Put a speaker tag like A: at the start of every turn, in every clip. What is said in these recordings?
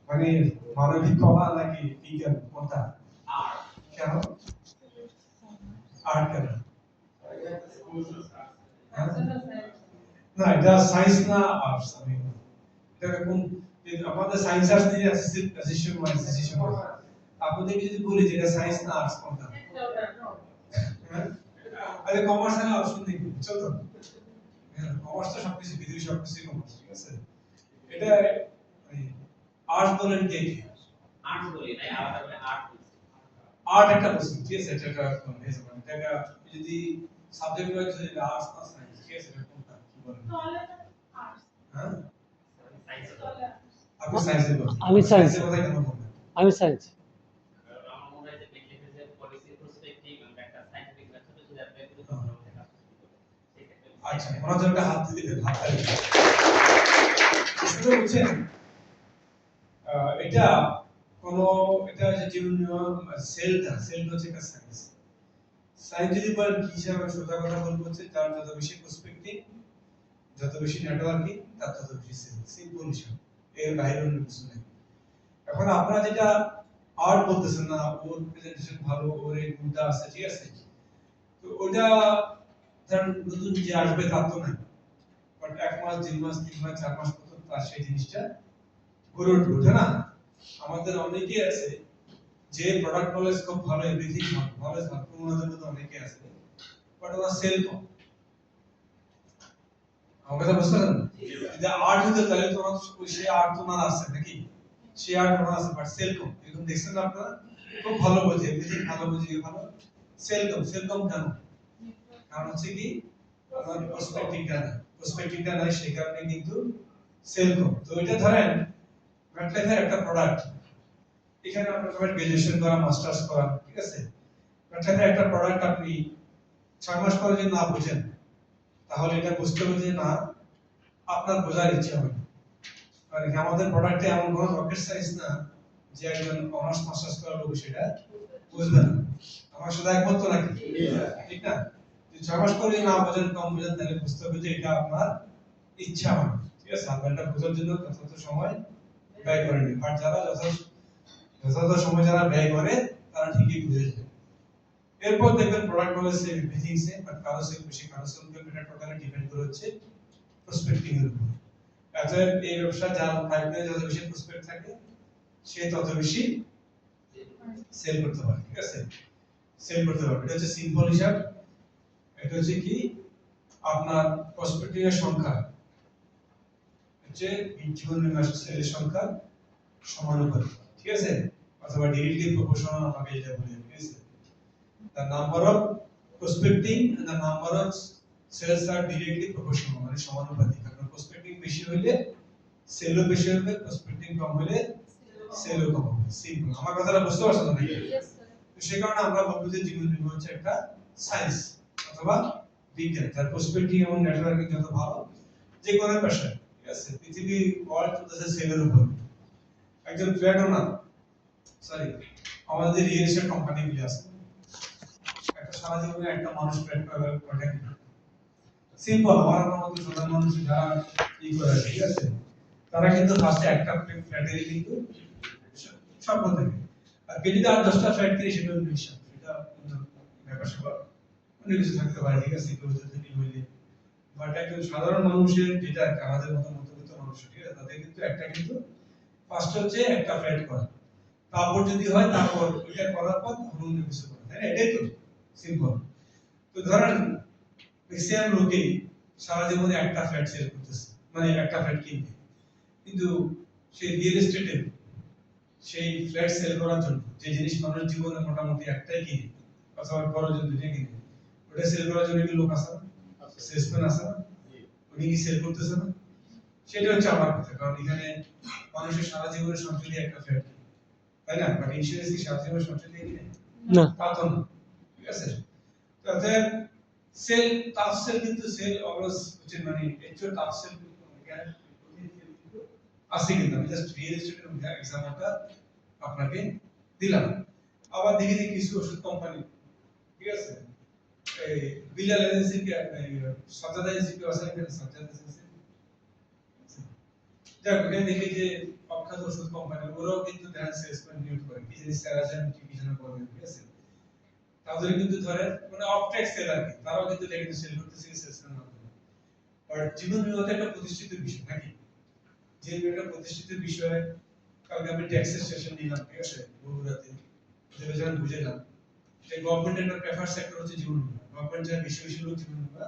A: মানে মানবিক কলা নাকি বিজ্ঞান কোনটা?
B: আর্ট।
A: কেন আর্ট কেন? হ্যাঁ? না এটা সায়েন্স না আর্টস। আমি এটা কোন আমাদের সায়েন্স আর্টস নিয়ে অ্যাসোসিয়েশন আপনাদেরকে যদি বলি যে এটা সায়েন্স না আর্টস কোনটা? হ্যাঁ? আরে কমার্স এর অপশন নেই বুঝছো তো? হ্যাঁ কমার্স তো সবকিছু পৃথিবী সবকিছু কমার্স ঠিক আছে? এটা আর্টস বলেন কে কি?
B: আর্টস বলি নাই, আলাদা করে আর্ট বলছি।
A: আর্ট একটা বস্তু ঠিক আছে এটা এটা যদি সাবজেক্ট ওয়াইজ যদি আর্টস না সায়েন্স ঠিক আছে এটা কোনটা কি বলেন? হ্যাঁ
B: সায়েন্স
A: আপনি সায়েন্সের কথা
C: আমি সায়েন্স
A: সায়েন্সের কথা কেন বলবেন?
C: আমি সায়েন্স
B: আমার মনে হয় যে দেখে যে পলিসি প্রসপেক্টিভ এবং একটা সায়েন্টিফিক মেথড যদি অ্যাপ্লাই করি তখন আমাদের কাজ হবে। সেই ক্ষেত্রে
A: আচ্ছা ওনার জন্য একটা হাত দিতে হাত তালি শুরু হচ্ছেন এটা কোন এটা যে জীবন সেলটা হচ্ছে একটা সায়েন্স সায়েন্স যদি বলেন কি হিসাবে সোজা কথা বলবো হচ্ছে তার যত বেশি পার্সপেক্টিভ যত বেশি নেটওয়ার্কিং তার তত বেশি সেল সিম্পল হিসাব এর বাইরে অন্য কিছু নেই এখন আপনারা যেটা আর্ট বলতেছেন না ওর প্রেজেন্টেশন ভালো ওর এই গুণটা আছে ঠিক আছে তো ওটা ধরেন নতুন যে আসবে তার তো নাই বাট এক মাস 2 মাস 3 মাস 4 মাস পর তার সেই জিনিসটা গড়ে উঠবে তাই না আমাদের অনেকেই আছে যে প্রোডাক্ট নলেজ খুব ভালো এভরিথিং নলেজ ভালো পুরোনোদের মধ্যে অনেকে আছে বাট ওরা সেল কম আমার কথা বুঝতে পারছেন যদি আর্ট হতো তাহলে তো সে আর্ট তো না আছে নাকি সে আর্ট না আছে বাট সেল কম এরকম দেখছেন না আপনারা খুব ভালো বোঝে এভরিথিং ভালো বোঝে ভালো সেল কম কেন কারণ হচ্ছে কি আমার পার্সপেক্টিভটা নাই সেই কারণে কিন্তু সেল কম তো এটা ধরেন ম্যাটল্যাবের একটা প্রোডাক্ট এখানে আপনার গ্রাজুয়েশন করা মাস্টার্স করা ঠিক আছে ম্যাটল্যাবের একটা প্রোডাক্ট আপনি 6 মাস পরে যদি না বুঝেন তাহলে এটা বুঝতে হবে যে না আপনার বোঝার ইচ্ছা হবে কারণ আমাদের প্রোডাক্টে এমন কোনো রকেট সায়েন্স না যে একজন অনার্স মাস্টার্স করা লোক সেটা বুঝবে না আমার সাথে একমত তো নাকি ঠিক না যে 6 মাস পরে না বোঝেন কম বোঝেন তাহলে বুঝতে হবে যে এটা আপনার ইচ্ছা হবে ঠিক আছে আপনার এটা বোঝার জন্য যথাযথ সময় ব্যয় করেন বাট যারা যথাযথ সময় যারা ব্যয় করে তারা ঠিকই বুঝে যায় এরপর দেখবেন product knowledge say basic say but কারো সে বেশি কারো সে এটা টোটালি ডিপেন্ড করে হচ্ছে প্রসপেক্টিং এর উপর অতএব এই ব্যবসা যার পাইপলাইনে যত বেশি প্রসপেক্ট থাকে সে তত বেশি সেল করতে পারে ঠিক আছে সেল করতে পারবে এটা হচ্ছে সিম্পল হিসাব এটা হচ্ছে কি আপনার প্রসপেক্টিং এর সংখ্যা হচ্ছে জীবন বীমা সেলের সংখ্যা সমানুপাতিক ঠিক আছে অথবা ডিরেক্টলি প্রপোর্শনাল আমাকে যেটা বলি ঠিক আছে the number of prospecting and the number of sales are directly proportional মানে সমানুপাতিক আপনার prospecting বেশি হলে সেলও বেশি হবে prospecting কম হলে সেলও কম হবে সিম্পল আমার কথাটা বুঝতে পারছেন নাকি তো সেই কারণে আমরা বলবো যে জীবন বীমা হচ্ছে একটা সায়েন্স অথবা বিজ্ঞান যার prospecting এবং নেটওয়ার্কিং যত ভালো যে কোনো পেশা ঠিক আছে পৃথিবী ওয়ার্ল্ড চলতেছে সেলের উপর একজন ফ্ল্যাট ওনার সরি আমাদের রিয়েল এস্টেট কোম্পানি গুলি আছে একটা সারা জীবনে একটা মানুষ ফ্ল্যাট পাবে ওটা সিম্পল আমার মতো সাধারণ মানুষ যারা ই করে ঠিক আছে তারা কিন্তু ফার্স্টে একটা ফ্ল্যাটেরই কিন্তু স্বপ্ন থাকে আর কেউ যদি আর 10টা ফ্ল্যাট কিনে সেটা অন্য হিসাব সেটা ব্যাপার স্যাপার অন্য কিছু থাকতে পারে ঠিক আছে কেউ যদি হইলে বাট একজন সাধারণ মানুষের যেটা আমাদের মতো মধ্যবিত্ত মানুষ ঠিক আছে তাদের কিন্তু একটা কিন্তু ফার্স্ট হচ্ছে একটা ফ্ল্যাট করা তারপর যদি হয় তারপর এটা করার পর অন্য কিছু করে তাই না এটাই তো সিম্পল তো ধরেন ম্যাক্সিমাম লোকেই সারা জীবনে একটা ফ্ল্যাট সেল করতেছে মানে একটা ফ্ল্যাট কিনবে কিন্তু সেই রিয়েল এস্টেটে সেই ফ্ল্যাট সেল করার জন্য যে জিনিস মানুষ জীবনে মোটামুটি একটাই কিনে অথবা বড় যদি দুইটা কিনে ওটা সেল করার জন্য কি লোক আছে না সেলসম্যান আছে না উনি কি সেল করতেছে না সেটা হচ্ছে আমার কথা কারণ এখানে মানুষের সারা জীবনের সঞ্চয় একটা ফ্ল্যাট তাই না বাট ইন্স্যুরেন্স কি সারা জীবনের সঞ্চয় দিয়ে কিনে
C: না
A: তা তো না ঠিক আছে তাতে সেল টাফ সেল কিন্তু সেল অলওয়েজ হচ্ছে মানে একটু টাফ সেল আছে কিন্তু আমি জাস্ট রিয়েল এস্টেটের এক্সাম্পলটা আপনাকে দিলাম আবার দেখি যে কিছু ওষুধ কোম্পানি ঠিক আছে এই বিলাল এজেন্সি কি সাজ্জাদ এজেন্সি কি আছে না সাজ্জাদ এজেন্সি দেখ এখানে দেখি যে অখ্যাত ওষুধ কোম্পানি ওরাও কিন্তু তারা সেলসম্যান নিয়োগ করে কি যে স্যারাজেন কি যেন বলে, ঠিক আছে? তাদের কিন্তু ধরে মানে অফটেক সেল আর কি, তারাও কিন্তু এটা কিন্তু সেল করতেছে সেলসম্যান মাধ্যমে। আর জীবন বীমা তো একটা প্রতিষ্ঠিত বিষয় নাকি, যে একটা প্রতিষ্ঠিত বিষয়। কালকে আমি ট্যাক্সের সেশন নিলাম, ঠিক আছে, বগুড়াতে, যেটা যখন বুঝলাম যে গভর্নমেন্টের একটা প্রেফার সেক্টর হচ্ছে জীবন বীমা, গভর্নমেন্ট যা বেশি বেশি লোক জীবন বীমা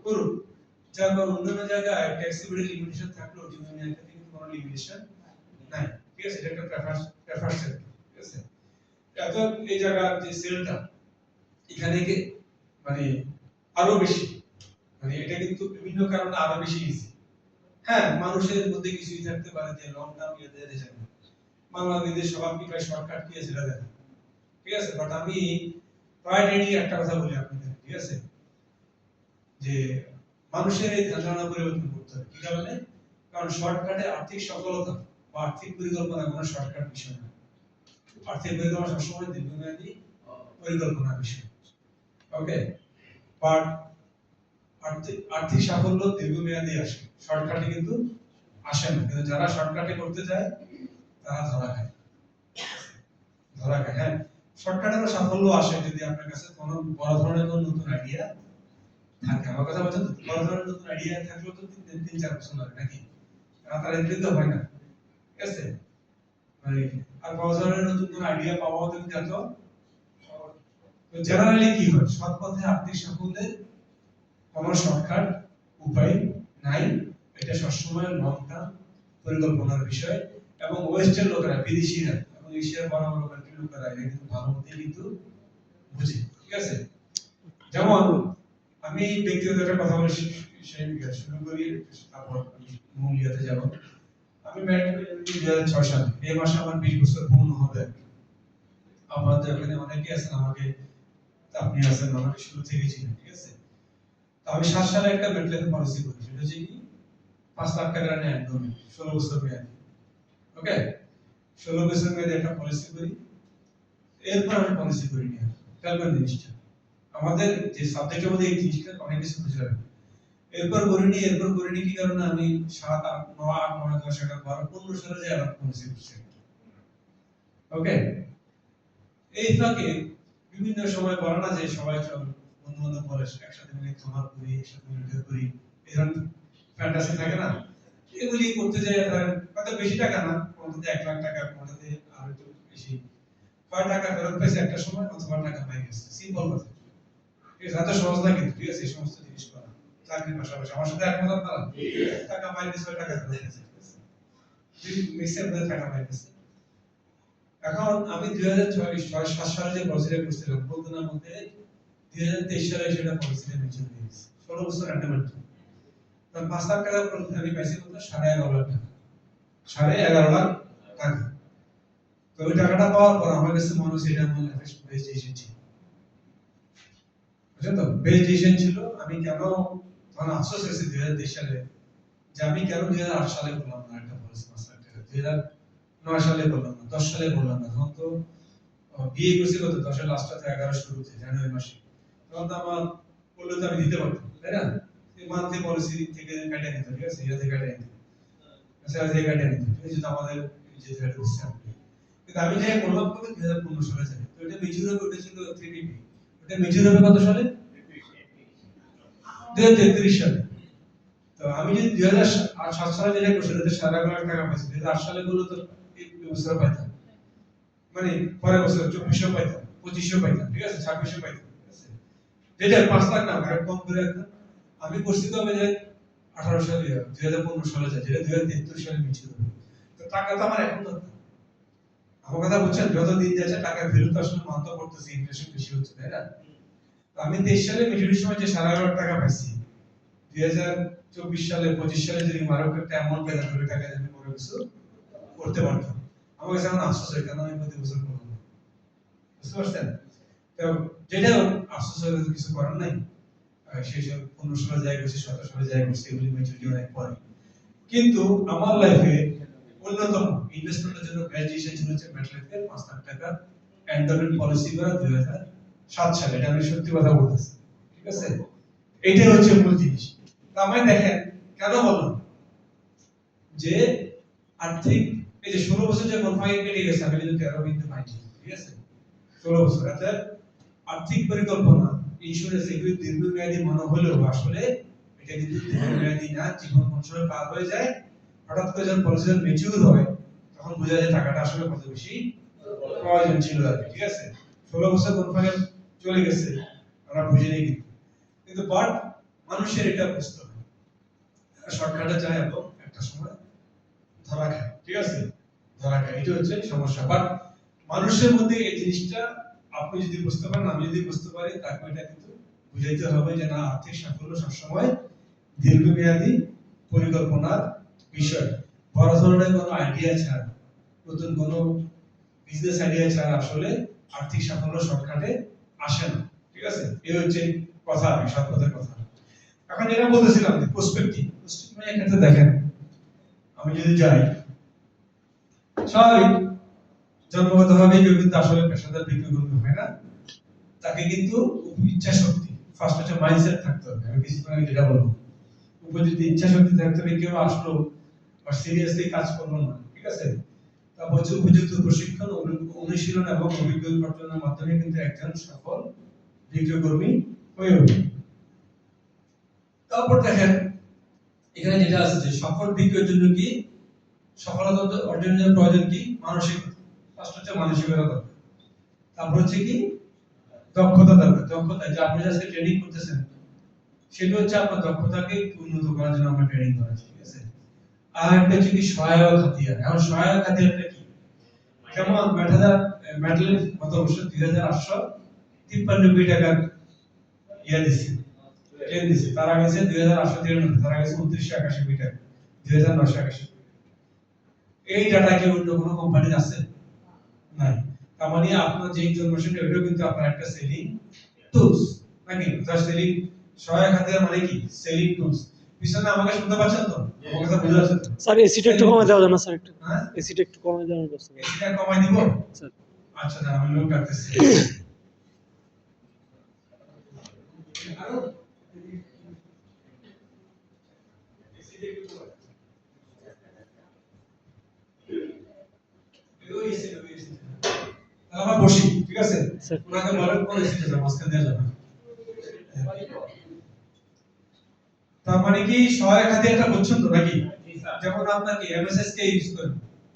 A: করুক, যার কারণ অন্যান্য জায়গায় ট্যাক্সিবিলিটি লিমিটেশন থাকলেও জীবন বীমা ক্ষেত্রে কিন্তু কোনো লিমিটেশন নাই, ঠিক আছে? এটা একটা প্রেফার সেক্টর, ঠিক আছে? এত এই জায়গার যে সেলটা এখানে মানে আরো বেশি, মানে এটা কিন্তু বিভিন্ন কারণে আরো বেশি ইজি। হ্যাঁ, মানুষের মধ্যে কিছুই থাকতে পারে যে লং টার্ম ইয়ে দিয়ে যায় না, বাংলাদেশের সবার কি ভাই শর্টকাট কি আছে এটা দেখেন, ঠিক আছে? বাট আমি প্রায়োরিটি একটা কথা বলি আপনাদের, ঠিক আছে, যে মানুষের এই ধারণা পরিবর্তন করতে হবে। কি কারণে? কারণ শর্টকাটে আর্থিক সফলতা বা আর্থিক পরিকল্পনা কোনো শর্টকাট বিষয় না। আর্থিক পরিকল্পনা সবসময় দীর্ঘমেয়াদী পরিকল্পনা বিষয়। ওকে, বাট আর্থিক সাফল্য দীর্ঘমেয়াদী আসে, শর্টকাটে কিন্তু আসে না। কিন্তু যারা শর্টকাটে করতে যায় তারা ধরা খায়, ধরা খায়। হ্যাঁ, শর্টকাটেরও সাফল্য আসে যদি আপনার কাছে কোনো বড় ধরনের কোনো নতুন আইডিয়া থাকে। আমার কথা বলছেন, বড় ধরনের নতুন আইডিয়া থাকলেও তো 3-4 বছর লাগে নাকি, তাড়াতাড়ি তো হয় না, ঠিক আছে? মানে আর বড় ধরনের নতুন কোনো আইডিয়া পাওয়াও তো কিন্তু এত জেনারেলি কি হয়, সৎ পথে আর্থিক সাফল্যের কোনো শর্টকাট উপায় নাই। এটা সবসময় লং টার্ম পরিকল্পনার বিষয়। এবং ওয়েস্টের লোকেরা, বিদেশিরা এবং এশিয়ার বড় বড় কান্ট্রির লোকেরা এটা কিন্তু ভালো মতোই কিন্তু বুঝে, ঠিক আছে? যেমন আমি ব্যক্তিগত একটা কথা বলে শুরু করি, তারপর মূল ইয়াতে যাব। আমি ম্যাট্রিক 2006 সালে, এই মাসে আমার 20 বছর পূর্ণ হবে। আপনাদের এখানে অনেকে আছেন, আমাকে আপনি আছেন, আমাকে শুরু থেকে ছিলেন, ঠিক আছে? তো আমি 7 সালে একটা মেটলাইফ পলিসি করি, সেটা হচ্ছে কি 5 লাখ টাকা নেয় একদম 16 বছর মেয়াদি। ওকে, 16 বছর মেয়াদি একটা পলিসি করি। এরপর আমি পলিসি করি না, খেয়াল জিনিসটা আমাদের যে সাবজেক্টের মধ্যে এই জিনিসটা অনেক কিছু বুঝে যাবে। এরপর করিনি কি কারণে আমি 7, 8, 9, 10, 11, 12, 15 সালে যে আবার পলিসি করছি। ওকে, এই ফাঁকে বিভিন্ন সময় বলে না যে সবাই চল বন্ধু বান্ধব বলে একসাথে মিলে খামার করি, একসাথে মিলে করি, এরকম ফ্যান্টাসি থাকে না, এগুলি করতে যাই। ধরেন হয়তো বেশি টাকা না, কোনটাতে 1 লাখ টাকা, কোনটাতে আর একটু বেশি, কয় টাকা ফেরত পেয়েছে একটা সময়, অথবা টাকা পাই গেছে, সিম্পল কথা, ঠিক আছে? এত সহজ না কিন্তু, ঠিক আছে? এই সমস্ত জিনিস করা চাকরির পাশাপাশি আমার সাথে একমত আপনারা? টাকা পাই গেছে, টাকা ফেরত পেয়েছে, মিক্সের মধ্যে টাকা পাই গেছে। এখন আমি 2006-7 সালে যে পলিসিটা করছিলাম, বলতে না বলতে 2023 সালে সেটা পলিসিটা মেচুর হয়ে গেছে, 16 বছর অ্যান্ডামেন্ট। তখন 5 লাখ টাকা আমি পাইছি কত, 11.5 লাখ টাকা, 11.5 লাখ টাকা। তো ওই টাকাটা পাওয়ার পর আমার কাছে মনে হচ্ছে এটা আমার লাইফের বেস্ট ডিসিশন ছিল, বুঝলেন তো? বেস্ট ডিসিশন ছিল। আমি কেন তখন আফসোস হয়েছে 2023 সালে যে আমি কেন 2008 সালে করলাম না একটা পলিসি 5 লাখ টাকা, 2009 সালে করলাম না, 10 সালে করলাম না। তখন তো বিয়ে করছি কত, 10 এর লাস্টে 11 শুরুতে জানুয়ারি মাসে, তখন তো আমার করলে তো আমি দিতে পারতাম, তাই না? এই মান্থলি পলিসি থেকে কাটিয়ে নিত, ঠিক আছে? ইয়া থেকে কাটিয়ে নিত, স্যার থেকে কাটিয়ে নিত, এই যে আমাদের যে থ্রেড হচ্ছে আপনি। কিন্তু আমি যে করলাম কবে, 2015 সালে যাই। তো এটা মেচুর হবে, ওটা ছিল 3PP, ওটা মেচুর হবে কত সালে, 2033 সালে। তো আমি যদি 2007 সালে যেটা করছি, তাতে 11.5 লাখ টাকা পাইছি, 2008 সালে গুলো তো এই বছর পাইতাম, মানে পরের বছর 2400 পাইতাম, 2500 পাইতাম, ঠিক আছে? 2600 পাইতাম, ঠিক আছে? যেটা 5 লাখ না, আর কম করে একটা আমি করছি তো আমি যে 18 সালে 2015 সালে যায়, যেটা 2033 সালে মিছিল হবে। তো টাকা তো আমার এখন দরকার। আমার কথা বুঝছেন? যত দিন যাচ্ছে টাকা ভ্যালু তো আসলে মানতে পড়তেছে, ইনফ্লেশন বেশি হচ্ছে, তাই না? তো আমি 23 সালে মেচুরিটির সময় যে 11.5 লাখ টাকা পাইছি, 2024 সালে 25 সালে যদি মারক একটা অ্যামাউন্ট পেতাম, ওই টাকা আমি বড় কিছু করতে পারতাম। আমার কাছে এখন আফসোস হয় কেন আমি প্রতি বছর করলাম না, বুঝতে পারছেন? তো যেটা আফসোস হলে তো কিছু করার নাই। সেই সব 15 সালে যাই করছি, 17 সালে যাই করছি, এগুলি ম্যাচুরিটি অনেক পরে। কিন্তু আমার লাইফে অন্যতম ইনভেস্টমেন্টের জন্য বেস্ট ডিসিশন ছিল হচ্ছে মেটলাইফের 5 লাখ টাকা এন্ডারমেন্ট পলিসি করা 2007 সালে। এটা আমি সত্যি কথা বলতেছি, ঠিক আছে? এইটাই হচ্ছে মূল জিনিস। তা আমি দেখেন কেন বললাম যে আর্থিক এই যে 16 বছর যে কনফাইন কেটে গেছে আমি কিন্তু 13 বিন্দু পাইছি, ঠিক আছে? 16 বছর অর্থাৎ আর্থিক পরিকল্পনা ইন্স্যুরেন্স এগুলি দীর্ঘমেয়াদী মনে হলেও আসলে এটা কিন্তু দীর্ঘমেয়াদী না, জীবন কোন সময় পার হয়ে যায়, হঠাৎ করে যখন পলিসি ম্যাচিউর হয় তখন বোঝা যায় টাকাটা আসলে কত বেশি প্রয়োজন ছিল আর কি, ঠিক আছে? 16 বছর কনফাইন চলে গেছে আমরা বুঝে নেই কিন্তু বাট মানুষের এটা বুঝতে হবে, শর্টকাটে চায় এবং একটা সময় ধরা খায়, ঠিক আছে? ধরা খায়, এটা হচ্ছে সমস্যা। বাট মানুষের মধ্যে এই জিনিসটা আপনি যদি বুঝতে পারেন, আমি যদি বুঝতে পারি, তাকে এটা কিন্তু বুঝাইতে হবে যে না, আর্থিক সাফল্য সবসময় দীর্ঘমেয়াদী পরিকল্পনার বিষয়। বড় ধরনের কোনো আইডিয়া ছাড়া, নতুন কোনো বিজনেস আইডিয়া ছাড়া আসলে আর্থিক সাফল্য শর্টকাটে আসে না, ঠিক আছে? এই হচ্ছে কথা, আমি সব কথার কথা। এখন যেটা বলতেছিলাম যে প্রসপেক্টিভ এর ক্ষেত্রে দেখেন, আমি যদি যাই স্বাভাবিক জন্মগতভাবে কেউ কিন্তু আসলে পেশাদার বিক্রি করতে হয় না, তাকে কিন্তু ইচ্ছা শক্তি, ফার্স্ট হচ্ছে মাইন্ডসেট থাকতে হবে। আমি কিছুক্ষণ আগে যেটা বলবো, উপযুক্ত ইচ্ছা শক্তি থাকতে হবে, কেউ আসলো বা সিরিয়াসলি কাজ করলো না, ঠিক আছে? তারপর হচ্ছে উপযুক্ত প্রশিক্ষণ, অনুশীলন এবং অভিজ্ঞতা অর্জনের মাধ্যমে কিন্তু একজন সফল বিক্রয় কর্মী হয়ে ওঠে। তারপর দেখেন এখানে যেটা আছে যে সফল বিক্রয়ের জন্য কি সফলতা অর্জনের জন্য প্রয়োজন কি? মানসিকতা। ফার্স্ট হচ্ছে মানসিকতা দরকার। তারপর হচ্ছে কি দক্ষতা দরকার। দক্ষতা যে আপনি আজকে ট্রেনিং করতেছেন সেটা হচ্ছে আপনার দক্ষতাকে উন্নত করার জন্য আমরা ট্রেনিং করাচ্ছি, ঠিক আছে? আর একটা হচ্ছে কি সহায়ক হাতিয়ার। এখন সহায়ক হাতিয়ারটা কি? যেমন মেটালের গত বছর 2853 কোটি টাকার ইয়া দিছে, ট্রেন দিছে। তারা গেছে 2893, তারা গেছে 2981 কোটি টাকা, 2981। এই ডাটা কি অন্য কোনো কোম্পানির আছে? নাই। তার মানে আপনার যে ইনফরমেশন এটাও কিন্তু আপনার একটা সেলিং টুলস, নাকি? তার সেলিং সহায়ক হাতিয়ার মানে কি? Selling tools. পিছনে আমাকে শুনতে পাচ্ছেন তো? আমার কথা বুঝা যাচ্ছে তো?
C: স্যার এসিটা একটু কমায় দেওয়া যাবে না স্যার? একটু
A: হ্যাঁ,
C: এসিটা একটু কমায় দেওয়ার ব্যবস্থা করুন।
A: এসিটা কমাই দিব
C: স্যার
A: আচ্ছা, না আমি লোক ডাকতেছি। আরো এসিটা একটু কমাই। ওই এসি তাহলে আমরা বসি, ঠিক আছে?
C: স্যার
A: ওনাকে বলেন কোন এসিটা যাবে, মাঝখান দিয়ে যাবে। তার মানে কি সহায়ক হাতিয়ারটা বুঝছেন তো নাকি? যেমন আপনার কি এমএসএস কে ইউজ করেন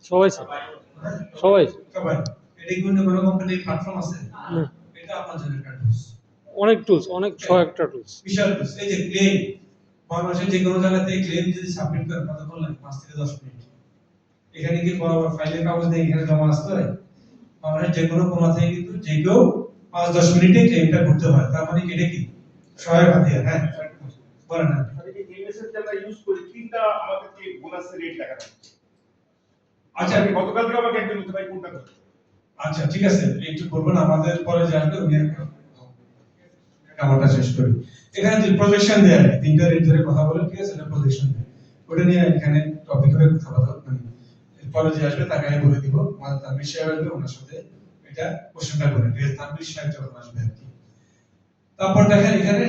C: সবাই স্যার
A: হ্যাঁ?
C: সবাই
A: সবাই। এটা কি অন্য কোনো কোম্পানির প্ল্যাটফর্ম আছে?
C: না,
A: এটা আপনার জন্য একটা টুলস,
C: অনেক টুলস, অনেক সহায়কটা টুলস।
A: বিশাল টুলস। এই যে ক্লেম, বাংলাদেশের যে কোনো জায়গাতে ক্লেম যদি সাবমিট করেন কতক্ষণ লাগে? 5 থেকে 10 মিনিট। এখানে কি বড় বড় ফাইলের কাগজ দিয়ে এখানে জমা আসতে হয়? বাংলাদেশের যে কোনো কোণা থেকে কিন্তু যে কেউ 5-10 মিনিটে ক্লেমটা করতে হয়। তার মানে এটা কি সহায়ক হাতিয়ার? হ্যাঁ বলেন না।
D: আমি যে এমএসএস টা আমরা ইউজ করি, তিনটা আমাদেরকে বোনাস রেট লেখা থাকে।
A: আচ্ছা
D: আমি গতকালকে আমাকে একজন বলতে ভাই কোনটা করতে।
A: আচ্ছা ঠিক আছে, একটু করবেন, আমাদের পরে যে আসবে উনি আমারটা শেষ করি। এখানে যে প্রজেকশন দেয়া আছে, তিনটা রেট ধরে কথা বলে, ঠিক আছে? এটা প্রজেকশন দেয়া, ওটা নিয়ে এখানে টপিক হয়ে কথা বলা মানে পরে যে আসবে তাকে আমি বলে দিব, আমাদের তানভীর সাহেব আসবে, ওনার সাথে এটা কোশ্চেনটা করে ঠিক আছে? তানভীর সাহেব যখন আসবে আর কি। তারপর দেখেন এখানে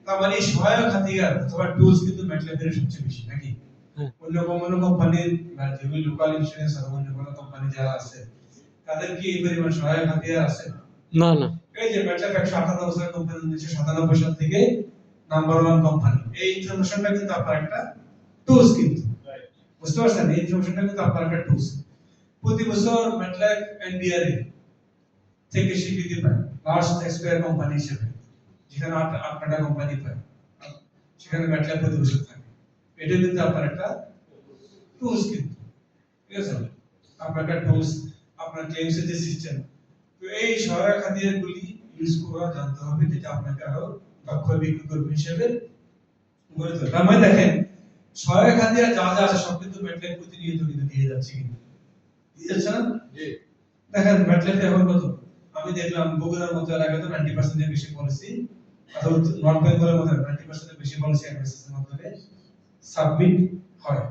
A: তার মানে সহায়ক হাতিয়ার অথবা টুলস কিন্তু ম্যাটল্যাবের সবচেয়ে বেশি, নাকি?
C: হ্যাঁ।
A: অন্য কোনো কোম্পানির যেগুলো লোকাল ইন্স্যুরেন্স আর অন্য কোনো কোম্পানি যারা আছে তাদের কি এই পরিমাণ সহায়ক হাতিয়ার আছে?
C: না না,
A: এই যে ম্যাটল্যাব 158 বছরের কোম্পানি, 1997 সাল থেকে নাম্বার 1 কোম্পানি। এই ইনফরমেশনটা কিন্তু আপনার একটা টুলস, কিন্তু বুঝতে পারছেন? এই ইনফরমেশনটা কিন্তু আপনার একটা টুলস। প্রতি বছর ম্যাটল্যাব এনবিআরএ থেকে স্বীকৃতি পায় লার্জ ট্যাক্সপেয়ার কোম্পানি হিসেবে, যেখানে 8টা কোম্পানি পায়, সেখানে ম্যাটল্যাব প্রতি বছর থাকে। এটা কিন্তু আপনার একটা টুলস, কিন্তু ঠিক আছে? আপনার একটা টুলস, আপনার ক্লেমসের যে সিস্টেম। তো এই সহায়ক হাতিয়ারগুলি ইউজ করা জানতে হবে, যেটা আপনাকে আরো দক্ষ বিক্রি কর্মী হিসেবে গড়ে তোলে। তার মানে দেখেন সহায়ক হাতিয়ার যা যা আছে সব কিন্তু ম্যাটল্যাব প্রতিনিয়ত কিন্তু দিয়ে যাচ্ছে, কিন্তু দিয়ে যাচ্ছে না? জি। দেখেন ম্যাটল্যাব এখন কত, আমি দেখলাম বগুড়ার মতো এলাকায় তো 90% এর বেশি পলিসি, অথবা নর্থ বেঙ্গলের মতো 90% এর বেশি পলিসি এমএসএস এর মাধ্যমে সাবমিট হয়।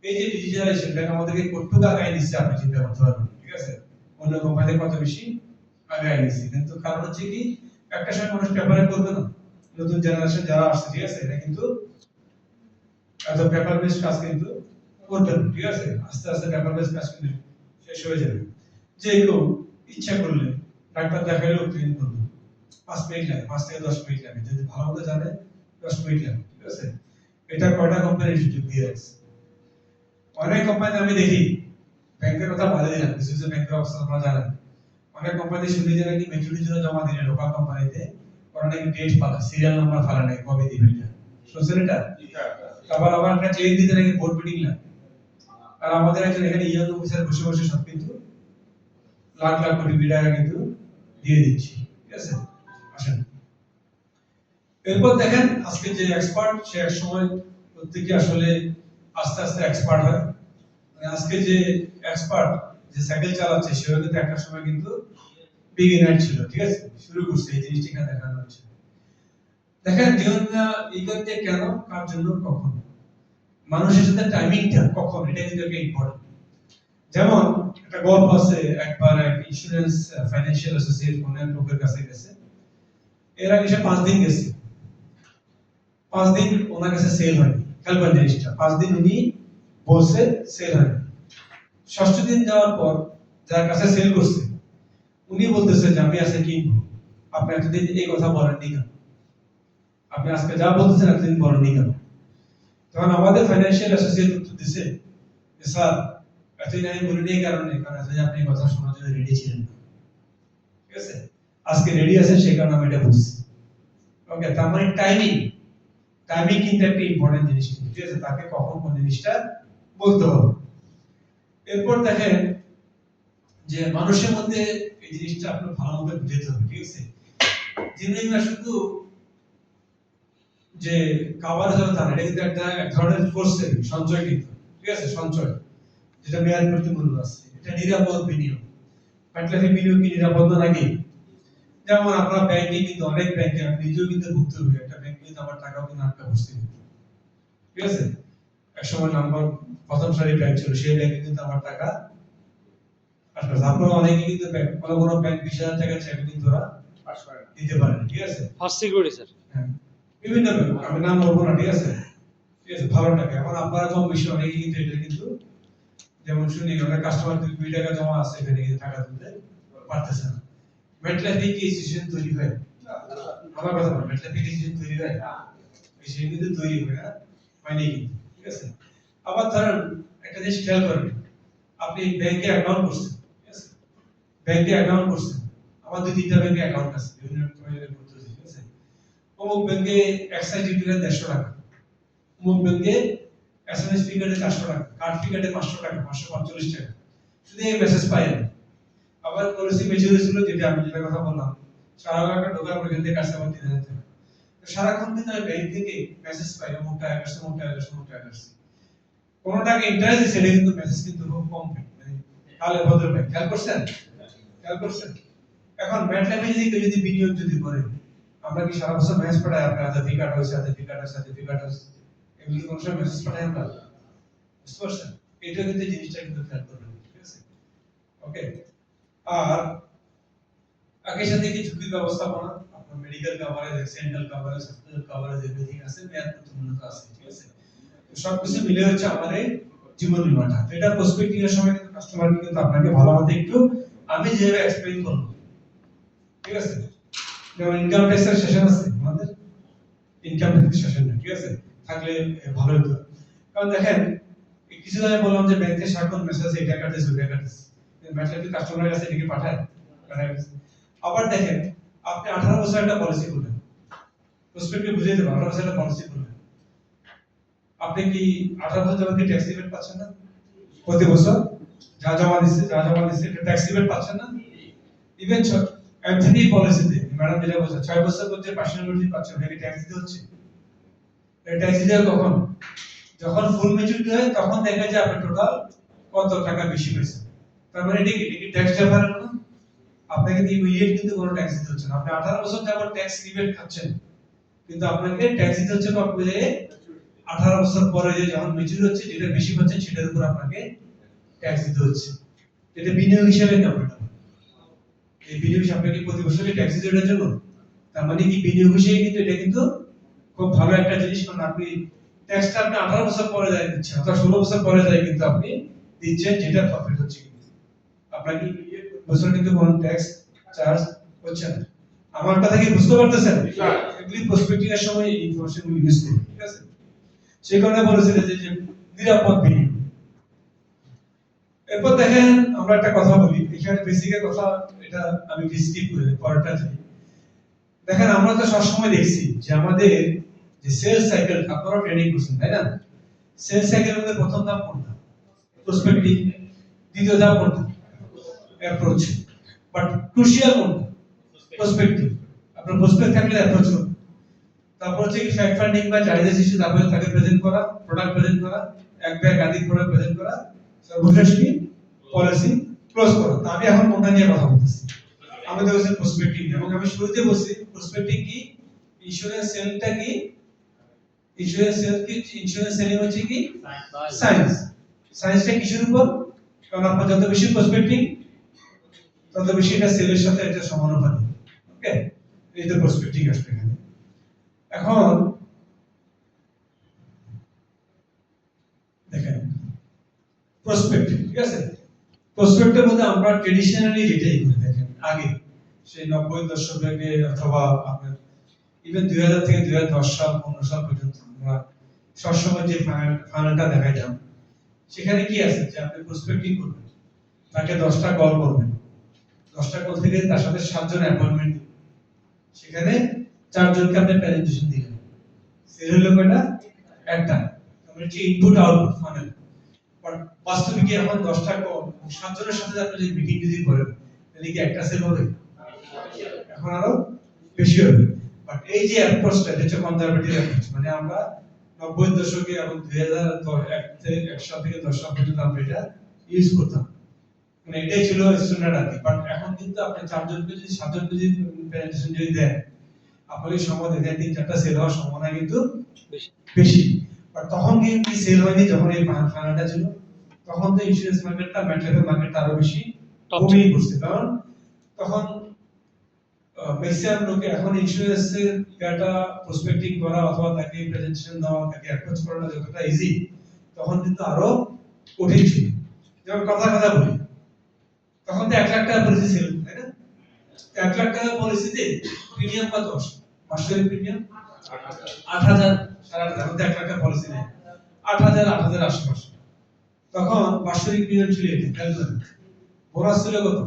A: এই যে ডিজিটালাইজেশনটা আমাদেরকে কতটুকু আগায় দিচ্ছে আপনি চিন্তা করতে পারবেন, ঠিক আছে? অন্য কোম্পানিতে কত বেশি আগায় দিচ্ছে, কিন্তু কারণ হচ্ছে কি একটা সময় মানুষ পেপারে করবে না, নতুন জেনারেশন যারা আসছে, ঠিক আছে? এটা কিন্তু এত পেপার বেসড কাজ কিন্তু করবেন, ঠিক আছে? আস্তে আস্তে পেপার বেস কাজ কিন্তু শেষ হয়ে যাবে। যে কেউ ইচ্ছা করলে ডাক্তার দেখাইলেও ক্লিন করবে, 5 মিনিট লাগে, 5 থেকে 10 মিনিট লাগে, যদি ভালো মতো জানে 10 মিনিট লাগে, ঠিক আছে? এটা কয়টা কোম্পানি সুযোগ দিয়ে আছে। অনেক কোম্পানি আমি দেখি, ব্যাংকের কথা বাদে দিলাম, কিছু কিছু ব্যাংকের অবস্থা আপনারা জানেন, অনেক কোম্পানি শুনে যে নাকি ম্যাচুরিটির জন্য জমা দিলে লোকাল কোম্পানিতে ওরা নাকি ডেট পালা, সিরিয়াল নাম্বার ফালা নাই, কবে দিবে এটা, শুনছেন এটা? আবার আবার একটা ক্লেম দিতে নাকি বোর্ড মিটিং লাগে। আর আমাদের একজন এখানে ইয়ং অফিসার বসে বসে সব কিন্তু লাখ লাখ কোটি টাকা কিন্তু দিয়ে দিচ্ছি, ঠিক আছে? আসেন, এরপর দেখেন আজকে যে এক্সপার্ট, সে এক সময় প্রত্যেকে আসলে আস্তে আস্তে এক্সপার্ট হয়। মানে আজকে যে এক্সপার্ট, যে সাইকেল চালাচ্ছে, সেও কিন্তু একটা সময় কিন্তু বিগিনার ছিল, ঠিক আছে? শুরু করছে, এই জিনিসটা এখানে দেখানো হচ্ছে। দেখেন জীবনটা এই করতে কেন, কার জন্য, কখন, মানুষের সাথে টাইমিংটা কখন, এটা কিন্তু একটা ইম্পর্টেন্ট। যেমন একটা গল্প আছে, একবার এক ইন্স্যুরেন্স ফাইন্যান্সিয়াল অ্যাসোসিয়েট কোন এক লোকের কাছে গেছে, এর আগে সে 5 দিন গেছে, 5 দিন ওনার কাছে সেল হয়নি। খেয়াল করেন জিনিসটা, 5 দিন উনি বলছে, সেল হয়নি। 6ষ্ঠ দিন যাওয়ার পর যার কাছে সেল করছে, উনি বলতেছে যে আমি আজকে কিনবো। আপনি এতদিন এই কথা বলেননি কেন? আপনি আজকে যা বলতেছেন এতদিন বলেননি কেন? তখন আমাদের ফাইন্যান্সিয়াল অ্যাসোসিয়েট উত্তর দিছে যে স্যার, এতদিন আমি বলিনি এই কারণে, কারণ এতদিন আপনি কথা শোনার জন্য রেডি ছিলেন না, ঠিক আছে? আজকে রেডি আছেন, সেই কারণে আমি এটা বুঝছি। ওকে, তার মানে টাইমিং, টাইমিং কিন্তু একটা ইম্পর্টেন্ট জিনিস, ঠিক আছে? তাকে কখন কোন জিনিসটা বলতে হবে। এরপর দেখেন যে মানুষের মধ্যে এই জিনিসটা আপনার ভালো মতো বুঝতে হবে, ঠিক আছে? যিনি না শুধু যে কাভার হলো তা না, এটা কিন্তু একটা এক ধরনের ফোর্স সঞ্চয় কিন্তু, ঠিক আছে? সঞ্চয় যেটা মেয়াদ প্রতি মূল্য আছে, এটা নিরাপদ বিনিয়োগ। পাটলাফি বিনিয়োগ কি নিরাপদ না নাকি? যেমন আপনার ব্যাংকে কিন্তু অনেক ব্যাংকে, আমি নিজেও কিন্তু ভুক্তভোগী, একটা ব্যাংকে কিন্তু আমার টাকাও কিন্তু আটকা পড়ছে, ঠিক আছে? এক সময় নাম্বার প্রথম সারি ব্যাংক ছিল, সেই ব্যাংকে কিন্তু আমার টাকা আটকা পড়ছে। আপনারা অনেকে কিন্তু ব্যাংক, বড় বড় ব্যাংক 20,000 টাকা চাইলে কিন্তু ওরা দিতে পারেন, ঠিক আছে?
C: First security sir.
A: হ্যাঁ, বিভিন্ন ব্যাংক, আমি নাম বলবো না, ঠিক আছে? ঠিক আছে, ভালো টাকা। এখন আপনারা কম বেশি অনেকে কিন্তু এটা কিন্তু, যেমন শুনি অনেক কাস্টমার 2 টাকা জমা আছে, এখানে কিন্তু টাকা তুলতে পারতেছে না। মেটলাফি কি সিচুয়েশন তৈরি হয়? আমার কথা বল, মেটলাফি কি সিচুয়েশন তৈরি হয়? সেই কিন্তু তৈরি হয় না, হয়নি কিন্তু, ঠিক আছে? আবার ধরেন একটা জিনিস খেয়াল করেন, আপনি ব্যাংকে অ্যাকাউন্ট করছেন, ঠিক আছে? ব্যাংকে অ্যাকাউন্ট করছেন, আমার 2-3টা ব্যাংকে অ্যাকাউন্ট আছে, বিভিন্ন রকমের করতেছি, ঠিক আছে? অমুক ব্যাংকে এক্সাইজ ডিউটি 150 টাকা, অমুক ব্যাংকে এসএমএস ফি কাটে 400 টাকা, কার্ড ফি কাটে 500 টাকা, 545 টাকা, শুধু এই মেসেজ পাই আমি। আবার পলিসি ম্যাচিউর ছিল, যেটা আমি যেটা কথা বললাম, 4 লাখ টাকা ঢোকার পর কিন্তু কাছে আমার 3,000 টাকা। তো সারাক্ষণ কিন্তু আমি ব্যাংক থেকে মেসেজ পাই, অমুক টাকা আসছে, অমুক টাকা আসছে, অমুক টাকা আসছে। কোন টাকা ইন্টারেস্ট দিচ্ছে, এটা কিন্তু মেসেজ কিন্তু খুব কম পাই, মানে কালে ভদ্র পাই। খেয়াল করছেন? খেয়াল করছেন? এখন ম্যাটল্যাবে যদি বিনিয়োগ যদি করে, আমরা কি সারা বছর মেসেজ পাঠাই, আপনার সার্টিফিকেট হয়েছে, সার্টিফিকেট আছে, সার্টিফিকেট আছে, এগুলি কোন সময় মেসেজ পাঠাই আমরা? বুঝতে পারছেন? এটা কিন্তু জিনিসটা কিন্তু খেয়াল করবেন, ঠিক আছে? ওকে, আর একই সাথে কি ঝুঁকির ব্যবস্থাপনা, আপনার medical coverage, accidental coverage, hospital coverage, everything আছে, মেয়াদ প্রতিমূল্য আছে, ঠিক আছে? তো সবকিছু মিলে হচ্ছে আমার এই জীবন বীমাটা। তো এটা প্রসপেক্টিংয়ের সময় কিন্তু কাস্টমারকে কিন্তু আপনাকে ভালো মতো একটু আমি যেভাবে এক্সপ্লেইন করব, ঠিক আছে? যেমন ইনকাম ট্যাক্সের সেশন আছে আমাদের, ইনকাম ট্যাক্স সেশন, ঠিক আছে? থাকলে ভালো হতো। কারণ দেখেন কিছু আগে বললাম যে ব্যাংকে সারাক্ষণ মেসেজ এই টাকা দিস, ওই টাকা দিস, মেসেজ কি কাস্টমারের কাছে এদিকে পাঠায়? আবার দেখেন আপনি 18 বছর একটা পলিসি করলেন, প্রসপেক্টিভ বুঝিয়ে দেবেন, 18 বছর একটা পলিসি করলেন, আপনি কি 18 বছর যাবত কি ট্যাক্স রিবেট পাচ্ছেন না? প্রতি বছর যা জমা দিচ্ছে এটা ট্যাক্স রিবেট পাচ্ছেন না? ইভেন এমথিনি পলিসিতে ম্যাডাম যেটা বলছে 6 বছর পর যে পার্সোনালিটি পাচ্ছেন, এটা ট্যাক্স দিতে হচ্ছে। এটা ট্যাক্স দিতে কখন? যখন ফুল ম্যাচুরিটি হয়, তখন দেখা যায় আপনি টোটাল কত টাকা বেশি পেয়েছেন। তার মানে এটা কি ট্যাক্স ডিফারেন্স না? আপনাকে কিন্তু ইমিডিয়েট কিন্তু কোনো ট্যাক্স দিতে হচ্ছে না। আপনি 18 বছর যাবত ট্যাক্স রিবেট খাচ্ছেন, কিন্তু আপনাকে ট্যাক্স দিতে হচ্ছে কবে? 18 বছর পরে যে যখন ম্যাচুর হচ্ছে, যেটা বেশি পাচ্ছেন সেটার উপর আপনাকে ট্যাক্স দিতে হচ্ছে। এটা বিনিয়োগ হিসেবে কেমন? এই বিনিয়োগ আপনাকে প্রতি বছরই ট্যাক্স দিতে এটার জন্য, তার মানে কি বিনিয়োগ হিসেবে কিন্তু এটা কিন্তু খুব ভালো একটা জিনিস। কারণ আপনি ট্যাক্সটা আপনি 18 বছর পরে যায় দিচ্ছেন অথবা 16 বছর পরে যায় কিন্তু আপনি দিচ্ছেন যেটা প্রফিট হচ্ছে কিন্তু আপনাকে বছর কিন্তু কোনো ট্যাক্স চার্জ হচ্ছে না। আমার কথা কি বুঝতে পারতেছেন? এগুলি প্রসপেক্টিং এর সময় এই ইনফরমেশন গুলো ইউজ করুন, ঠিক আছে? সেই কারণে বলেছিলেন যে নিরাপদ বিনিয়োগ। এরপর দেখেন আমরা একটা কথা বলি, এখানে বেসিকের কথা এটা আমি স্কিপ করে পরেরটা যাই। দেখেন আমরা তো সবসময় দেখছি যে আমাদের যে সেলস সাইকেল, আপনারা ট্রেনিং করছেন তাই না? সেলস সাইকেলের মধ্যে প্রথম ধাপ কোনটা? প্রসপেক্টিং। দ্বিতীয় ধাপ কোনটা? অ্যাপ্রোচ। বাট ক্রুশিয়াল কোনটা? প্রসপেক্টিং। আপনার প্রসপেক্ট থাকলে অ্যাপ্রোচ করুন। তারপর হচ্ছে কি ফ্যাক্ট ফাইন্ডিং বা চার্জেস ইস্যু, তারপরে তাকে প্রেজেন্ট করা, প্রোডাক্ট প্রেজেন্ট করা, এক ব্যাগ একাধিক প্রোডাক্ট প্রেজেন্ট করা, সর্বশেষ কি পলিসি ক্লোজ করা। তা আমি এখন কোনটা নিয়ে কথা বলতেছি? আমি তো বলছি প্রসপেক্টিং, এবং আমি শুরুতে বলছি প্রসপেক্টিং কি, ইন্স্যুরেন্স সেলটা কি, ইন্স্যুরেন্স সেল কি, ইন্স্যুরেন্স সেলিং হচ্ছে কি সায়েন্স। সায়েন্সটা কিসের উপর? কারণ আপনার যত বেশি প্রসপেক্টিং তত বেশি এটা সেলের সাথে একটা সমানুপাতিক। ওকে, এই তো প্রসপেক্টিং আসবে এখানে। এখন দেখেন প্রসপেক্ট, ঠিক আছে? প্রসপেক্টের মধ্যে আমরা ট্রেডিশনালি যেটাই করে দেখেন আগে সেই 90 দশকে অথবা আপনার ইভেন 2000 থেকে 2010 সাল 15 সাল পর্যন্ত আমরা সবসময় যে ফানেলটা দেখা যায় সেখানে কি আছে যে আপনি প্রসপেক্টিং করবেন, তাকে 10টা কল করবেন, 10টা কল থেকে তার সাথে 7 জন অ্যাপয়েন্টমেন্ট দিবেন, সেখানে 4 জনকে আপনি প্রেজেন্টেশন দিলেন। সেল হলো কয়টা? একটা। তাহলে হচ্ছে ইনপুট আউটপুট ফানেল। বাট বাস্তবে কি এখন 10টা কল 7 জনের সাথে আপনি যদি মিটিং যদি করেন তাহলে কি একটা সেল হবে? এখন আরো বেশি হবে। বাট এই যে অ্যাপ্রোচটা, এটা হচ্ছে কনজারভেটিভ অ্যাপ্রোচ, মানে আমরা 90 দশকে এবং 2001 থেকে 1 সাল থেকে 10 সাল পর্যন্ত আমরা এটা ইউজ করতাম, মানে এটাই ছিল স্ট্যান্ডার্ড আর কি। বাট এখন কিন্তু আপনি 4 জনকে যদি 7 জনকে যদি প্রেজেন্টেশন যদি দেন, আপনাদের সময় দেখেন 3-4টা সেল হওয়ার সম্ভাবনা কিন্তু বেশি। বাট তখন কিন্তু সেল হয়নি যখন এই ফানালটা ছিল, তখন তো ইন্স্যুরেন্স মার্কেটটা, ম্যাট্রিক্স মার্কেটটা আরো বেশি ডমিনেট করছে। কারণ তখন ম্যাক্সিমাম লোকে এখন ইন্স্যুরেন্সের ডাটা প্রসপেক্টিং করা অথবা তাকে প্রেজেন্টেশন দেওয়া, তাকে অ্যাপ্রোচ করাটা যতটা ইজি, তখন কিন্তু আরো কঠিন ছিল। যেমন কথা বলি, তখন তো 1 লাখ টাকা পলিসি ছিল, তাই না? 1 লাখ টাকা পলিসিতে প্রিমিয়াম কত আসে? মাসের প্রিমিয়াম 8,000, সারা এখন তো 1 লাখ টাকা পলিসি নেই, 8,000 আশেপাশে। তখন বাৎসরিক প্রিমিয়াম ছিল এটা, ক্যালকুলেট। বোনাস ছিল কত?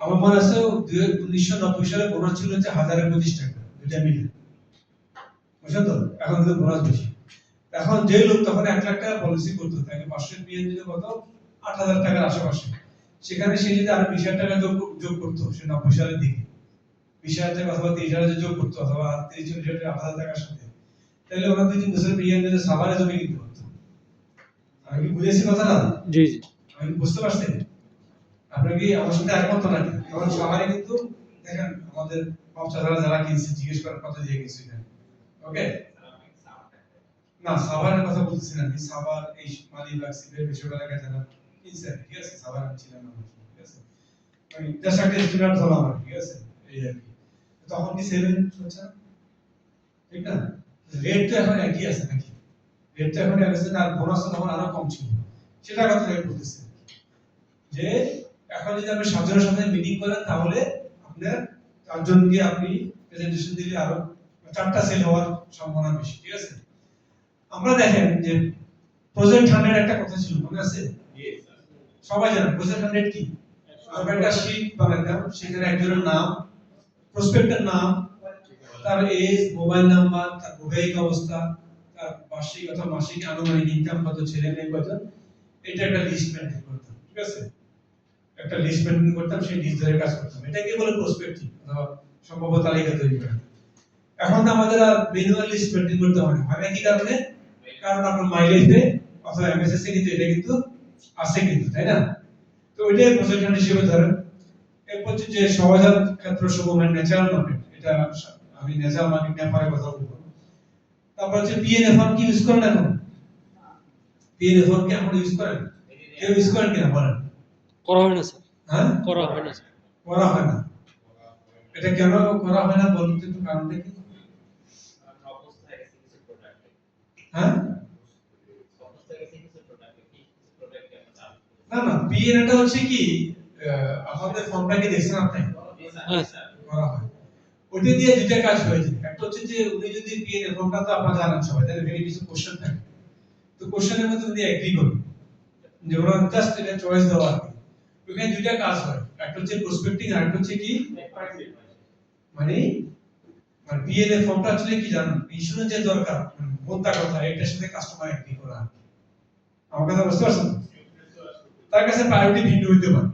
A: আমার মনে আছে 1990 সালে বোনাস ছিল হচ্ছে 1025 টাকা, দুইটা মিলে, বুঝছেন তো? এখন তো বোনাস বেশি। এখন যে লোক তখন 1 লাখ টাকা পলিসি করতো, তাকে বাৎসরিক প্রিমিয়াম দিতে কত? 8,000 টাকার আশেপাশে। সেখানে সে যদি আরো 20,000 টাকা যোগ করতো, সে 90 সালের দিকে 20,000 টাকা অথবা 30,000 যোগ করতো, অথবা 30-40,000 টাকা 8,000 টাকার সাথে, তাহলে ওরা 2-3 বছর প্রিমিয়াম দিতে সাভারে জমি কিনতে পারতো। আমি কি বুঝেছি কথাটা?
C: জি জি।
A: আমি বুঝতে পারছি? আপনি কি আমার সাথে একমত নাকি? কারণ সাভারে কিন্তু দেখেন আমাদের বাচ্চারা যারা কিনছে জিজ্ঞেস করার কথা দিয়ে গেছে এখানে। ওকে, না সাভারের কথা বলতেছি না, আমি সাভার এই মালিবাগ সিলেট এসব এলাকায় যারা কিনছে, ঠিক আছে? সাভার আমি ছিলাম না, ঠিক আছে? আমি জাস্ট একটা স্টুডেন্ট হলাম আর, ঠিক আছে? এই আর কি। তখন কি সেভেন হচ্ছে না, ঠিক না? রেট তো এখন একই আছে নাকি? রেট তো এখন একই আছে, আর বোনাস তো তখন আরো কম ছিল। সেটা কথা আমি বলতেছি যে এখন যদি আপনি 7 জনের সাথে মিটিং করেন, তাহলে আপনার 4 জনকে আপনি প্রেজেন্টেশন দিলে আরো 4টা সেল হওয়ার সম্ভাবনা বেশি, ঠিক আছে? আমরা দেখেন যে প্রজেক্ট 100 একটা কথা ছিল, মনে আছে? সবাই জানেন প্রজেক্ট 100 কি? আমরা একটা শীট বানাতাম, সেখানে একজনের নাম, প্রসপেক্টের নাম, তার এজ, মোবাইল নাম্বার, তার বৈবাহিক অবস্থা, তার বার্ষিক অথবা মাসিক আনুমানিক ইনকাম কত, ছেলে মেয়ে কত, এটা একটা লিস্ট মেইনটেইন করতাম, ঠিক আছে? একটা লিস্ট মেইনটেইন করতাম, সেই লিস্ট ধরে কাজ করতাম। এটাকে বলে প্রসপেক্টিং অথবা সম্ভাব্য তালিকা তৈরি করা। এখন তো আমাদের আর ম্যানুয়াল লিস্ট মেইনটেইন করতে হয় না কি কারণে? কারণ আপনার মাইলেজে অথবা এমএসএস এ কিন্তু এটা কিন্তু আছে কিন্তু, তাই না? তো ওইটাই প্রজেক্ট হিসেবে ধরেন। এরপর যে সমাধান ক্ষেত্র সমূহের ন্যাচারাল মার্কেট, এটা আমি ন্যাচারাল মার্কেট নিয়ে পরে কথা বলবো। তারপর হচ্ছে পিএনএফআর কি ইউজ করেন এখন? পিএনএফআর কি এখন ইউজ করেন? কেউ ইউজ করেন কিনা বলেন?
C: করা হয় না স্যার।
A: হ্যাঁ,
C: করা হয় না স্যার।
A: করা হয় না। এটা কেন করা হয় না বলতে একটু কারণটা কি?
B: অবস্থায় কিছু প্রোডাক্ট
A: হ্যাঁ
B: সমস্ত কিছু কিছু প্রোডাক্ট কি কিছু প্রোডাক্ট আমরা চালু
A: না না পিএনএটা হচ্ছে কি আমাদের ফর্মটা কি দেখছেন আপনি
C: হ্যাঁ।
A: করা হয় ওটা দিয়ে দুইটা কাজ হয়ে যায় একটা হচ্ছে যে উনি যদি পিএনএ ফর্মটা তো আপনারা জানেন সবাই তাহলে ভেরি কিছু কোশ্চেন থাকে তো কোশ্চেনের মধ্যে উনি এগ্রি করবেন যে ওরা জাস্ট এটা চয়েস দেওয়া আর কি ওখানে দুইটা কাজ হয় একটা হচ্ছে প্রসপেক্টিং আর একটা হচ্ছে কি মানে মানে পিএনএ ফর্মটা আসলে কি জানেন ইন্স্যুরেন্স যে দরকার কোনটা কথা এটার সাথে কাস্টমার এগ্রি করা আমার কথা বুঝতে পারছেন তার কাছে প্রায়োরিটি ভিন্ন হইতে পারে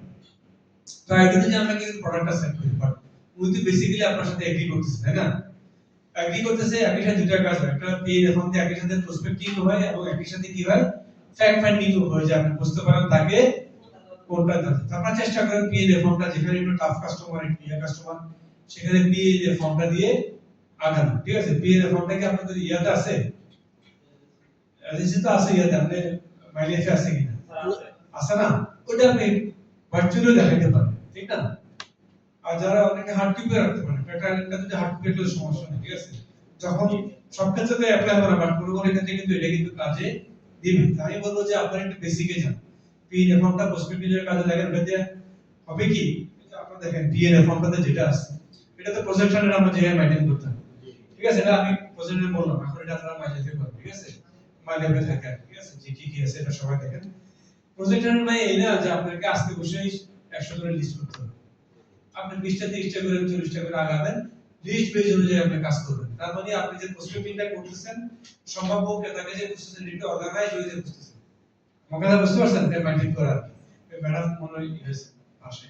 A: প্রায়োরিটি যে আমরা কিন্তু প্রোডাক্টটা সেট করি বাট উনি তো বেসিক্যালি আপনার সাথে এগ্রি করতেছে তাই না এগ্রি করতেছে একই সাথে দুইটা কাজ হয় একটা পিএনএ ফর্ম দিয়ে একই সাথে প্রসপেক্টিং হয় এবং একই সাথে কি হয় ফ্যাক্ট ফাইন্ডিং হয় যে আপনি বুঝতে পারেন তাকে কোনটা দরকার আপনারা চেষ্টা করেন পিএনএ ফর্মটা যেখানে একটু টাফ কাস্টমার ইয়া কাস্টমার সেখানে পিএনএ ফর্মটা দিয়ে আগান ঠিক আছে পিএনএ ফর্মটা কি আপনাদের ইয়াতে আছে এজেন্সি তো আছে ইয়াতে আপনি মাইলেজে আছে কিনা আছে না ওটা আপনি ভার্চুয়ালি দেখাতে পারেন ঠিক না আর যারা অনেকে হার্ড কপি রাখতে পারেন এটা যদি হার্ড কপি রাখলে সমস্যা নেই ঠিক আছে যখন সব ক্ষেত্রে অ্যাপ্লাই করা বাট কোনো কোনো ক্ষেত্রে কিন্তু এটা কিন্তু কাজে দিবে আমি বলবো যে আপনারা একটু বেসিকে যান পিএনএ ফর্মটা প্রসপেক্টিভের কাজে লাগান ওটা দিয়ে হবে কি আপনারা দেখেন পিএনএ ফর্মটাতে যেটা আছে এটা তো প্রজেকশনের আমরা যেভাবে মেইনটেইন করতে হবে ঠিক আছে এটা আমি প্রজেক্টে বললাম এখন এটা আপনারা মাইলেজে করবেন ঠিক আছে মাইলেজে থাকে ঠিক আছে যে কি আছে এটা সবাই দেখেন প্রজেক্টর মানে এই না যে আপনাকে আজকে বসে 100 করে লিস্ট করতে হবে আপনি 20টা 30টা করে 40টা করে আগাবেন লিস্ট বেজ অনুযায়ী আপনি কাজ করবেন তার মানে আপনি যে প্রসপেক্টিংটা করতেছেন সম্ভাব্য ক্রেতাকে যে বুঝতেছেন এটা অর্গানাইজ হয়ে যে বুঝতেছেন আমার কথা বুঝতে পারছেন এটা মেইনটেইন করার ম্যাডাম মনে হয় হয়েছে পাশে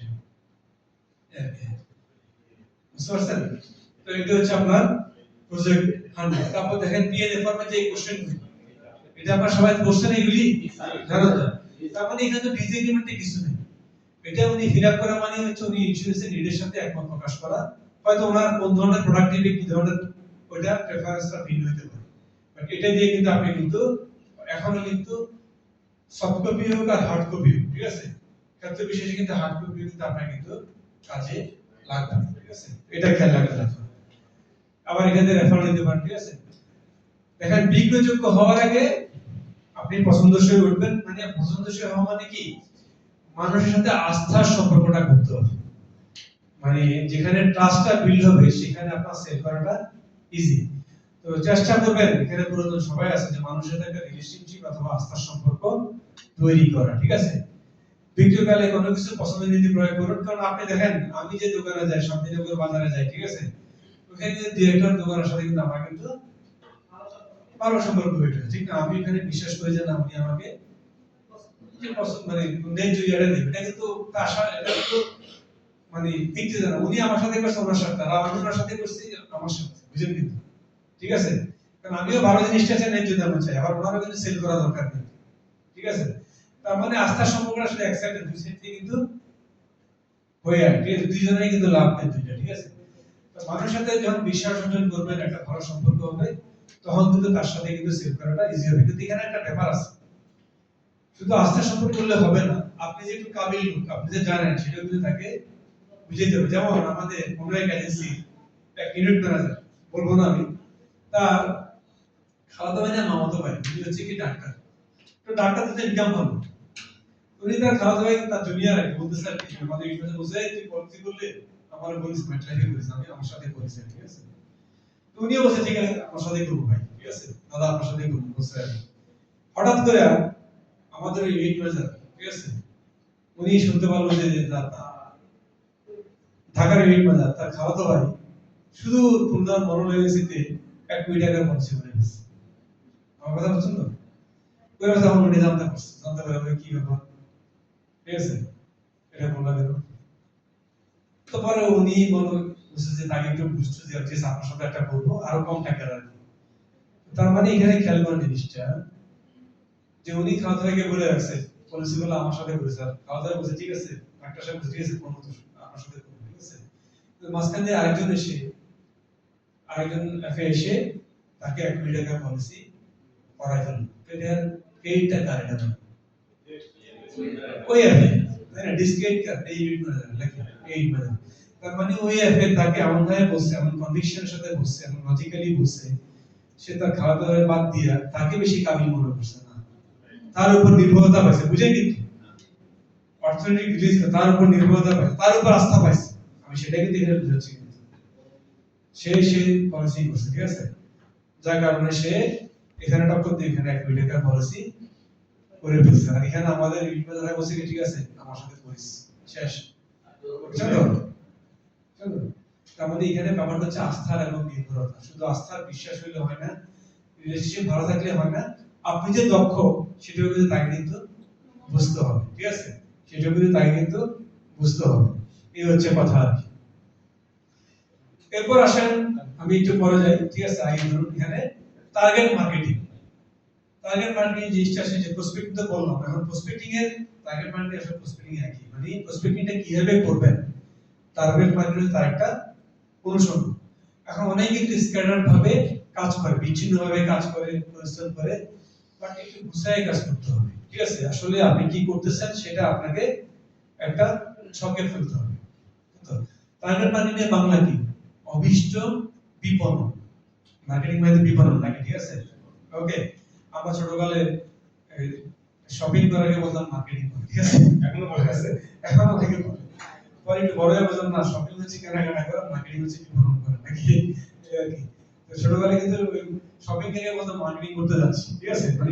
A: বুঝতে পারছেন তো এটা হচ্ছে আপনার প্রজেক্ট 100 তারপর দেখেন পিএনএ ফর্মে যে কোশ্চেন এটা আপনারা সবাই কোশ্চেন এগুলি জানেন তো তার মানে এখানে তো ডিসএগ্রিমেন্টে কিছু নেই এটা উনি ফিলআপ করা মানে হচ্ছে উনি ইন্স্যুরেন্সের নিডের সাথে একমত প্রকাশ করা হয়তো ওনার কোন ধরনের প্রোডাক্টিভিটি কি ধরনের ওটা প্রেফারেন্সটা ভিন্ন হতে পারে বাট এটা দিয়ে কিন্তু আপনি কিন্তু এখনো কিন্তু সফট কপি হোক আর হার্ড কপি হোক ঠিক আছে ক্ষেত্র বিশেষে কিন্তু হার্ড কপি কিন্তু আপনার কিন্তু কাজে লাগবে ঠিক আছে এটা খেয়াল রাখতে হবে আবার এখানে রেফার নিতে পারেন ঠিক আছে দেখেন বিক্রয়যোগ্য হওয়ার আগে আপনি পছন্দসই উঠবেন মানে পছন্দসই হওয়া মানে কি মানুষের সাথে আস্থার সম্পর্কটা করতে হবে মানে যেখানে ট্রাস্টটা বিল্ড হবে সেখানে আপনার সেল করাটা ইজি তো চেষ্টা করবেন এখানে পুরোদন সবাই আছে যে মানুষের সাথে একটা রিলেশনশিপ অথবা আস্থার সম্পর্ক তৈরি করা ঠিক আছে বিক্রয়কালে কোনো কিছু পছন্দের নীতি প্রয়োগ করুন কারণ আপনি দেখেন আমি যে দোকানে যাই শান্তিনগর বাজারে যাই ঠিক আছে ওখানে ডিরেক্টর দোকানের সাথে কিন্তু আমার কিন্তু ভালো সম্পর্ক হয়েছে ঠিক না আমি এখানে বিশ্বাস করি যে না উনি আমাকে যে পছন্দ মানে ন্যায্য ইয়াটা দেবে এটা কিন্তু আশা এটা কিন্তু মানে দেখতে জানা উনি আমার সাথে করছে ওনার সাথে আর আমি ওনার সাথে করছি আমার সাথে বুঝেন কিন্তু ঠিক আছে কারণ আমিও ভালো জিনিসটা চাই ন্যায্য দাম চাই আবার ওনারও কিন্তু সেল করা দরকার নেই ঠিক আছে তার মানে আস্থার সম্পর্ক আসলে একসাথে দুই সাইড থেকে কিন্তু হয়ে যায় ঠিক আছে দুইজনেরই কিন্তু লাভ নেই দুইটা ঠিক আছে তো মানুষের সাথে যখন বিশ্বাস অর্জন করবেন একটা ভালো সম্পর্ক হবে তখন কিন্তু তার সাথে কিন্তু সেল করাটা ইজি হবে কিন্তু এখানে একটা ব্যাপার আছে শুধু আস্থার সম্পর্ক করলে হবে না আপনি যে একটু কাবিল লোক আপনি যে জানেন সেটা কিন্তু তাকে বুঝাইতে হবে যেমন আমাদের কোনো এক এজেন্সি এক ইউনিট ম্যানেজার বলবো না আমি তার খালাতো ভাই না মামাতো ভাই উনি হচ্ছে কি ডাক্তার তো ডাক্তার তো ইনকাম ভালো উনি তার খালাতো ভাই তার জুনিয়র আর কি বলতে স্যার কি আমাদের ইউনিট বসে তুই পলিসি করলে আমার বলিস ম্যাট্রাইকে করিস আমি আমার সাথে করিস ঠিক আছে তো উনিও বসে ঠিক আছে আমার সাথে করবো ভাই ঠিক আছে দাদা আপনার সাথে করবো বসে হঠাৎ করে আমাদের ইউনিট ম্যানেজার ঠিক আছে উনি শুনতে পারলো যে ঢাকার ইউনিট ম্যানেজার তার খালাতো ভাই শুধু খুলনার মরল এজেন্সিতে 1 কোটি টাকার পলিসি করে দিয়েছে আমার কথা বুঝছেন তো ওই কথা আমার উনি জানতে পারে কি ব্যাপার ঠিক আছে এটা বলা গেল তো পরে উনি বলছে যে তাকে একটু বুঝতে যে আপনার সাথে একটা করবো আরো কম টাকা রাখবো তার মানে এখানে খেয়াল করার জিনিসটা যে উনি খাওয়া দাওয়াকে বলে রাখছে পলিসি গুলো আমার সাথে করেছে আর খাওয়া দাওয়া বলছে ঠিক আছে ডাক্তার সাহেব বুঝে গেছে কোনো তো আমার সাথে করবো ঠিক আছে তো মাঝখান দিয়ে আরেকজন এসে তাকে 1 কোটি টাকা পলিসি করাই ফেলল তো এটার ক্রেডিটটা কার এটা না ওই এফে না ডিসক্রেডিট কার এই ইউনিট ম্যানেজার লেখা এই ম্যানেজার তার মানে ওই এফে তাকে এমন ভাবে বলছে এমন কন্ডিশনের সাথে বলছে এমন লজিক্যালি বলছে সে তার খাওয়া দাওয়া বাদ দিয়ে তাকে বেশি কাবিল মনে করছে না, তার উপর নির্ভরতা পাইছে, বুঝেন কিন্তু অর্থনৈতিক রিলিজ তার উপর নির্ভরতা পাইছে, তার উপর আস্থা পাইছে, আমি সেটাই কিন্তু এখানে বুঝাচ্ছি। কিন্তু সে পলিসি করছে, ঠিক আছে, যার কারণে সে এখানে টক্কর দিয়ে এখানে 1 কোটি টাকা পলিসি করে ফেলছে। আর এখানে আমাদের যারা বসে ঠিক আছে আমার সাথে করিস শেষ, চলো চলো। তার মানে এখানে ব্যাপারটা হচ্ছে আস্থার এবং নির্ভরতা। শুধু আস্থার বিশ্বাস হইলে হয় না, রিলেশনশিপ ভালো থাকলে হয় না, আপনি যে দক্ষ সেটাও কিন্তু তাকে কিন্তু বুঝতে হবে, ঠিক আছে, সেটাও কিন্তু তাকে কিন্তু বুঝতে হবে। এই হচ্ছে কথা আর কি। এরপর আসেন, আমি একটু পরে যাই, ঠিক আছে। আগে ধরুন এখানে টার্গেট মার্কেটিং। টার্গেট মার্কেটিং জিনিসটা আসলে যে প্রসপেক্টিং তো বললাম, এখন প্রসপেক্টিং এর টার্গেট মার্কেটিং আসলে প্রসপেক্টিং একই, মানে প্রসপেক্টিংটা কিভাবে করবেন টার্গেট মার্কেটিং তার একটা অনুষঙ্গ। এখন অনেক কিন্তু স্ক্যাটার ভাবে কাজ করে, বিচ্ছিন্ন ভাবে কাজ করে, পরিশ্রম করে, বাট একটু গুছায় কাজ করতে হবে, ঠিক আছে। আসলে আপনি কি করতেছেন সেটা আপনাকে একটা ছকে ফেলতে হবে। তো টার্গেট মার্কেটিং এর বাংলা কি? অভিষ্ট বিপণন। মার্কেটিং মানে বিপণন নাকি, ঠিক আছে। ওকে, আমরা ছোটকালে শপিং করাকে বলতাম মার্কেটিং, ঠিক আছে,
D: এখনো বলে আছে।
A: এখন অনেকে বলে, পরে একটু বড় হয়ে বললাম না, শপিং হচ্ছে কেনাকাটা করা, মার্কেটিং হচ্ছে বিপণন করা, নাকি এই আর কি। তো ছোটকালে কিন্তু শপিং থেকে বলতাম মার্কেটিং করতে যাচ্ছি, ঠিক আছে, মানে